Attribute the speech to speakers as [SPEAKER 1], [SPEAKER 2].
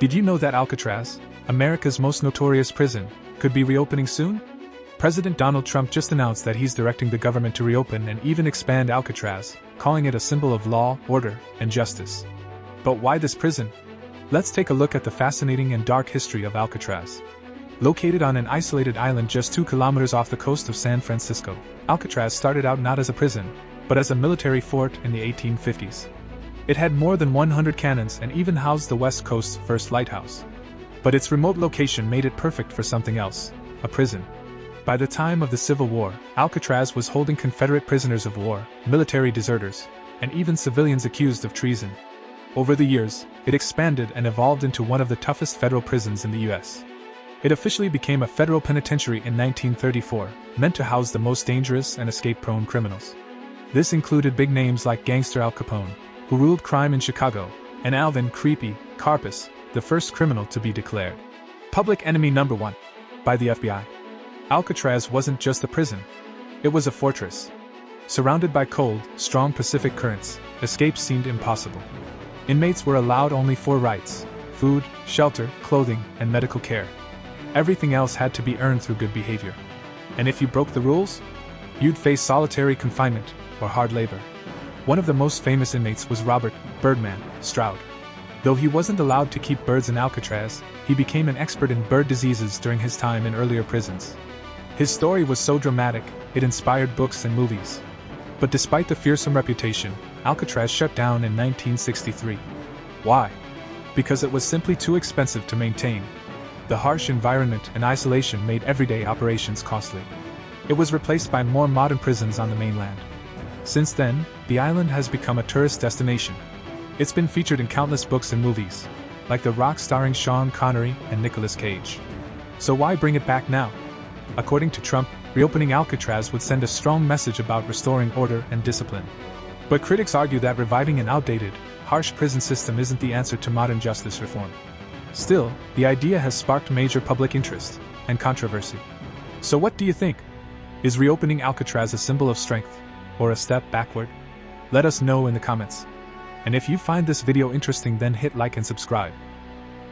[SPEAKER 1] Did you know that Alcatraz, America's most notorious prison, could be reopening soon? President Donald Trump just announced that he's directing the government to reopen and even expand Alcatraz, calling it a symbol of law, order, and justice. But why this prison? Let's take a look at the fascinating and dark history of Alcatraz. Located on an isolated island just 2 kilometers off the coast of San Francisco, Alcatraz started out not as a prison, but as a military fort in the 1850s. It had more than 100 cannons and even housed the West Coast's first lighthouse. But its remote location made it perfect for something else, a prison. By the time of the Civil War, Alcatraz was holding Confederate prisoners of war, military deserters, and even civilians accused of treason. Over the years, it expanded and evolved into one of the toughest federal prisons in the U.S. It officially became a federal penitentiary in 1934, meant to house the most dangerous and escape-prone criminals. This included big names like gangster Al Capone, who ruled crime in Chicago, and Alvin "Creepy" Karpis, the first criminal to be declared public enemy number 1 by the FBI. Alcatraz wasn't just a prison. It was a fortress. Surrounded by cold, strong Pacific currents, escape seemed impossible. Inmates were allowed only 4 rights: food, shelter, clothing, and medical care. Everything else had to be earned through good behavior. And if you broke the rules, you'd face solitary confinement or hard labor. One of the most famous inmates was Robert "Birdman" Stroud. Though he wasn't allowed to keep birds in Alcatraz, he became an expert in bird diseases during his time in earlier prisons. His story was so dramatic, it inspired books and movies. But despite the fearsome reputation, Alcatraz shut down in 1963. Why? Because it was simply too expensive to maintain. The harsh environment and isolation made everyday operations costly. It was replaced by more modern prisons on the mainland. Since then, the island has become a tourist destination. It's been featured in countless books and movies, like The Rock starring Sean Connery and Nicolas Cage. So why bring it back now? According to Trump, reopening Alcatraz would send a strong message about restoring order and discipline. But critics argue that reviving an outdated, harsh prison system isn't the answer to modern justice reform. Still, the idea has sparked major public interest and controversy. So what do you think? Is reopening Alcatraz a symbol of strength, or a step backward? Let us know in the comments. And if you find this video interesting, then hit like and subscribe.